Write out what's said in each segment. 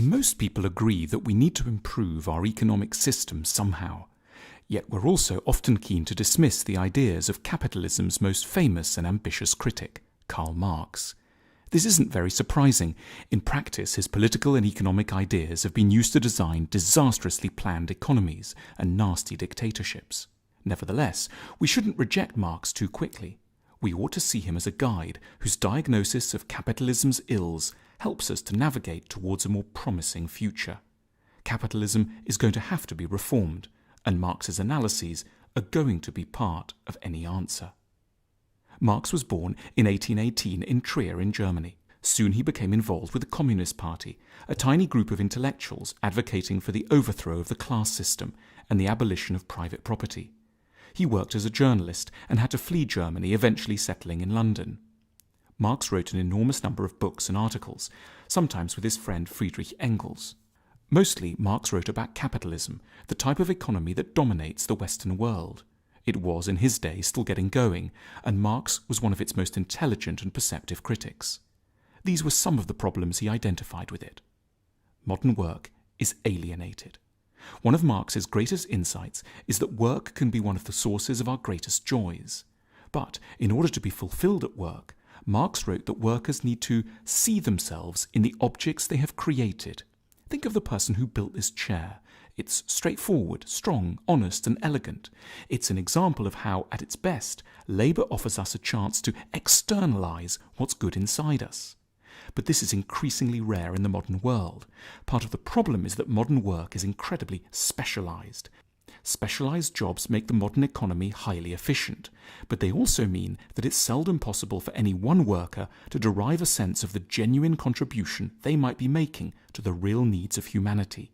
Most people agree that we need to improve our economic system somehow. Yet we're also often keen to dismiss the ideas of capitalism's most famous and ambitious critic, Karl Marx. This isn't very surprising. In practice, his political and economic ideas have been used to design disastrously planned economies and nasty dictatorships. Nevertheless, we shouldn't reject Marx too quickly. We ought to see him as a guide whose diagnosis of capitalism's ills helps us to navigate towards a more promising future. Capitalism is going to have to be reformed, and Marx's analyses are going to be part of any answer. Marx was born in 1818 in Trier in Germany. Soon he became involved with the Communist Party, a tiny group of intellectuals advocating for the overthrow of the class system and the abolition of private property. He worked as a journalist and had to flee Germany, eventually settling in London. Marx wrote an enormous number of books and articles, sometimes with his friend Friedrich Engels. Mostly, Marx wrote about capitalism, the type of economy that dominates the Western world. It was, in his day, still getting going, and Marx was one of its most intelligent and perceptive critics. These were some of the problems he identified with it. Modern work is alienated. One of Marx's greatest insights is that work can be one of the sources of our greatest joys. But in order to be fulfilled at work, Marx wrote that workers need to see themselves in the objects they have created. Think of the person who built this chair. It's straightforward, strong, honest, and elegant. It's an example of how, at its best, labour offers us a chance to externalise what's good inside us. But this is increasingly rare in the modern world. Part of the problem is that modern work is incredibly specialised. Specialised jobs make the modern economy highly efficient, but they also mean that it's seldom possible for any one worker to derive a sense of the genuine contribution they might be making to the real needs of humanity.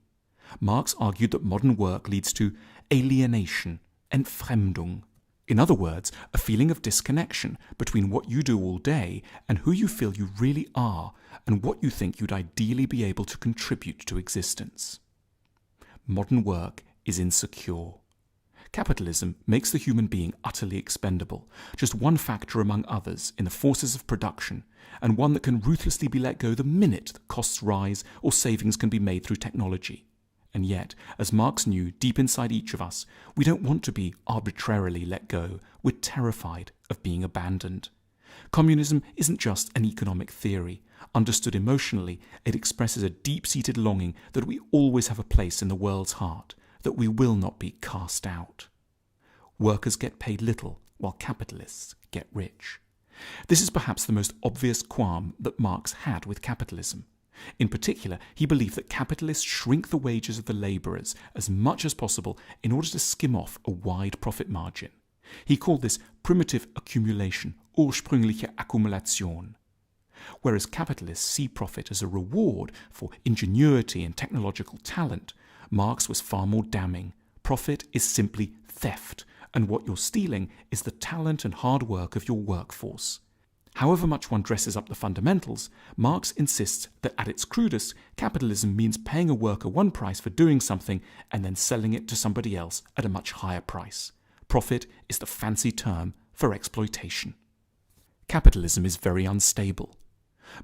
Marx argued that modern work leads to alienation, Entfremdung. In other words, a feeling of disconnection between what you do all day and who you feel you really are and what you think you'd ideally be able to contribute to existence. Modern work is insecure. Capitalism makes the human being utterly expendable, just one factor among others in the forces of production, and one that can ruthlessly be let go the minute that costs rise or savings can be made through technology. And yet, as Marx knew deep inside each of us, we don't want to be arbitrarily let go. We're terrified of being abandoned. Communism isn't just an economic theory. Understood emotionally, it expresses a deep-seated longing that we always have a place in the world's heart, that we will not be cast out. Workers get paid little, while capitalists get rich. This is perhaps the most obvious qualm that Marx had with capitalism. In particular, he believed that capitalists shrink the wages of the labourers as much as possible in order to skim off a wide profit margin. He called this primitive accumulation, ursprüngliche Akkumulation. Whereas capitalists see profit as a reward for ingenuity and technological talent, Marx was far more damning. Profit is simply theft, and what you're stealing is the talent and hard work of your workforce. However much one dresses up the fundamentals, Marx insists that at its crudest, capitalism means paying a worker one price for doing something and then selling it to somebody else at a much higher price. Profit is the fancy term for exploitation. Capitalism is very unstable.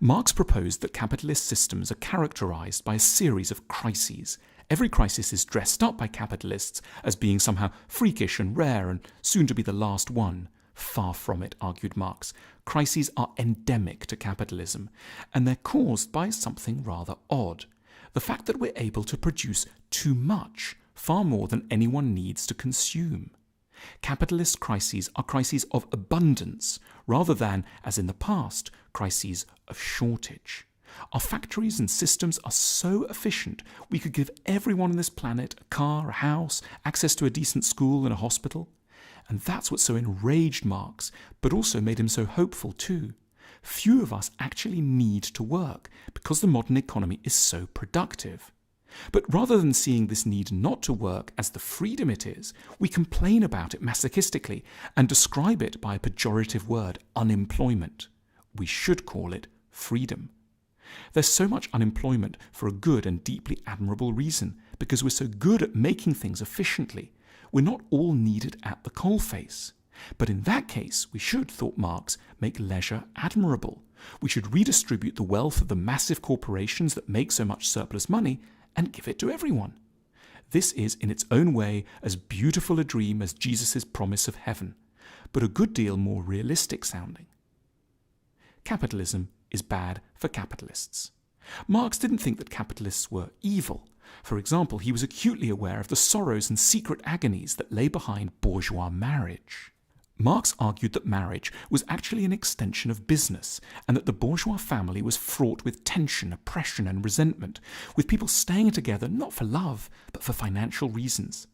Marx proposed that capitalist systems are characterized by a series of crises. Every crisis is dressed up by capitalists as being somehow freakish and rare and soon to be the last one. Far from it, argued Marx. Crises are endemic to capitalism, and they're caused by something rather odd. The fact that we're able to produce too much, far more than anyone needs to consume. Capitalist crises are crises of abundance, rather than, as in the past, crises of shortage. Our factories and systems are so efficient, we could give everyone on this planet a car, a house, access to a decent school and a hospital. And that's what so enraged Marx, but also made him so hopeful too. Few of us actually need to work because the modern economy is so productive. But rather than seeing this need not to work as the freedom it is, we complain about it masochistically and describe it by a pejorative word, unemployment. We should call it freedom. There's so much unemployment for a good and deeply admirable reason, because we're so good at making things efficiently. We're not all needed at the coalface. But in that case, we should, thought Marx, make leisure admirable. We should redistribute the wealth of the massive corporations that make so much surplus money and give it to everyone. This is, in its own way, as beautiful a dream as Jesus' promise of heaven, but a good deal more realistic sounding. Capitalism is bad for capitalists. Marx didn't think that capitalists were evil. For example, he was acutely aware of the sorrows and secret agonies that lay behind bourgeois marriage. Marx argued that marriage was actually an extension of business, and that the bourgeois family was fraught with tension, oppression, and resentment, with people staying together not for love, but for financial reasons.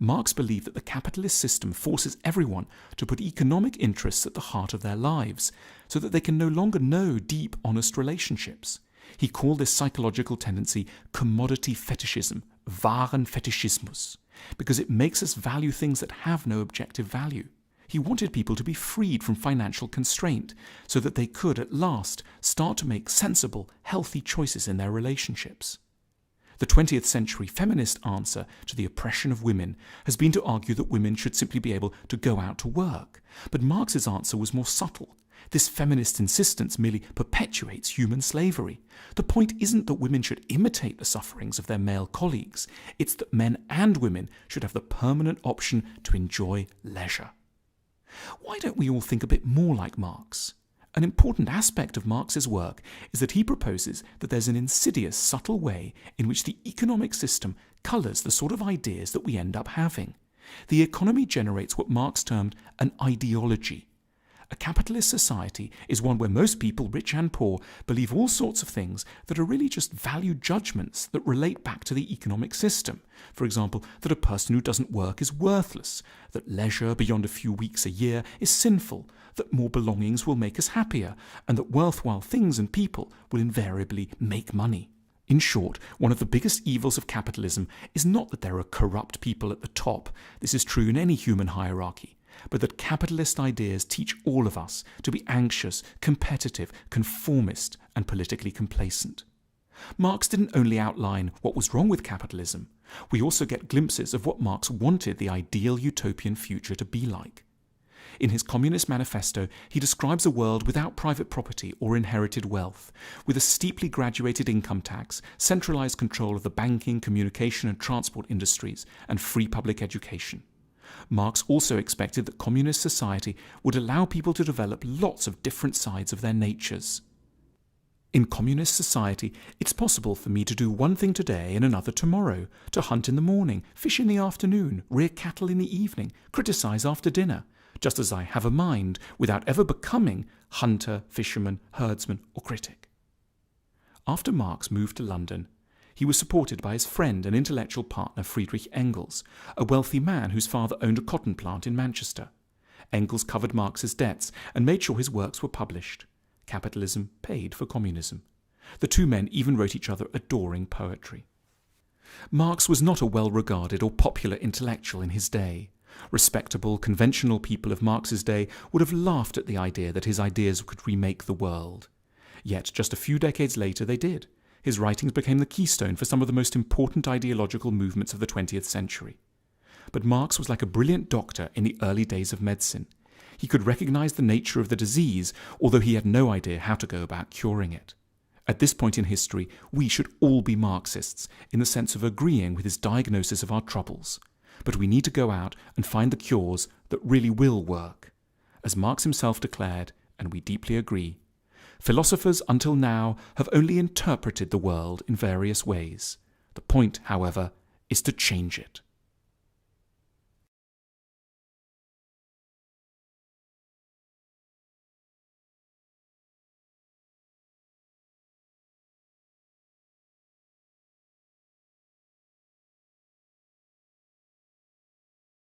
Marx believed that the capitalist system forces everyone to put economic interests at the heart of their lives, so that they can no longer know deep, honest relationships. He called this psychological tendency commodity fetishism, Warenfetischismus, because it makes us value things that have no objective value. He wanted people to be freed from financial constraint so that they could, at last, start to make sensible, healthy choices in their relationships. The 20th century feminist answer to the oppression of women has been to argue that women should simply be able to go out to work. But Marx's answer was more subtle. This feminist insistence merely perpetuates human slavery. The point isn't that women should imitate the sufferings of their male colleagues. It's that men and women should have the permanent option to enjoy leisure. Why don't we all think a bit more like Marx? An important aspect of Marx's work is that he proposes that there's an insidious, subtle way in which the economic system colours the sort of ideas that we end up having. The economy generates what Marx termed an ideology. A capitalist society is one where most people, rich and poor, believe all sorts of things that are really just value judgments that relate back to the economic system. For example, that a person who doesn't work is worthless, that leisure beyond a few weeks a year is sinful, that more belongings will make us happier, and that worthwhile things and people will invariably make money. In short, one of the biggest evils of capitalism is not that there are corrupt people at the top. This is true in any human hierarchy. But that capitalist ideas teach all of us to be anxious, competitive, conformist, and politically complacent. Marx didn't only outline what was wrong with capitalism. We also get glimpses of what Marx wanted the ideal utopian future to be like. In his Communist Manifesto, he describes a world without private property or inherited wealth, with a steeply graduated income tax, centralized control of the banking, communication, and transport industries, and free public education. Marx also expected that communist society would allow people to develop lots of different sides of their natures. In communist society, it's possible for me to do one thing today and another tomorrow, to hunt in the morning, fish in the afternoon, rear cattle in the evening, criticize after dinner, just as I have a mind without ever becoming hunter, fisherman, herdsman, or critic. After Marx moved to London, he was supported by his friend and intellectual partner Friedrich Engels, a wealthy man whose father owned a cotton plant in Manchester. Engels covered Marx's debts and made sure his works were published. Capitalism paid for communism. The two men even wrote each other adoring poetry. Marx was not a well-regarded or popular intellectual in his day. Respectable, conventional people of Marx's day would have laughed at the idea that his ideas could remake the world. Yet just a few decades later they did. His writings became the keystone for some of the most important ideological movements of the 20th century. But Marx was like a brilliant doctor in the early days of medicine. He could recognize the nature of the disease, although he had no idea how to go about curing it. At this point in history, we should all be Marxists, in the sense of agreeing with his diagnosis of our troubles. But we need to go out and find the cures that really will work. As Marx himself declared, and we deeply agree, philosophers until now have only interpreted the world in various ways. The point, however, is to change it.